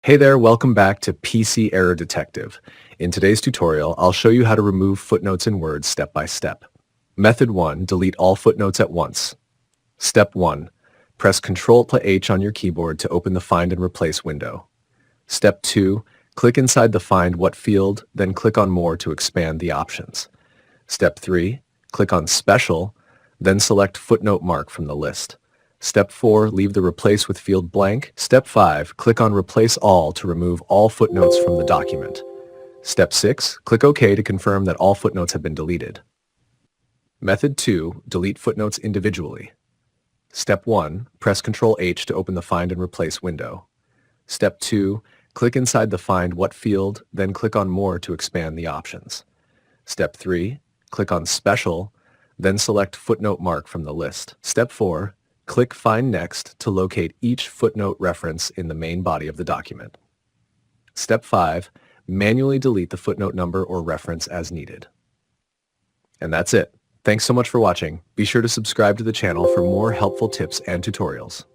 Hey there, welcome back to PC Error Detective. In today's tutorial, I'll show you how to remove footnotes in Word step by step. Method 1, delete all footnotes at once. Step 1, press Ctrl+H on your keyboard to open the Find and Replace window. Step 2, click inside the Find What field, then click on More to expand the options. Step 3, click on Special, then select Footnote Mark from the list. Step 4, leave the Replace with field blank. Step 5, click on Replace All to remove all footnotes from the document. Step 6, click OK to confirm that all footnotes have been deleted. Method 2, delete footnotes individually. Step 1, press Ctrl+H to open the Find and Replace window. Step 2, click inside the Find What field, then click on More to expand the options. Step 3, click on Special, then select Footnote Mark from the list. Step 4, click Find Next to locate each footnote reference in the main body of the document. Step 5, manually delete the footnote number or reference as needed. And that's it. Thanks so much for watching. Be sure to subscribe to the channel for more helpful tips and tutorials.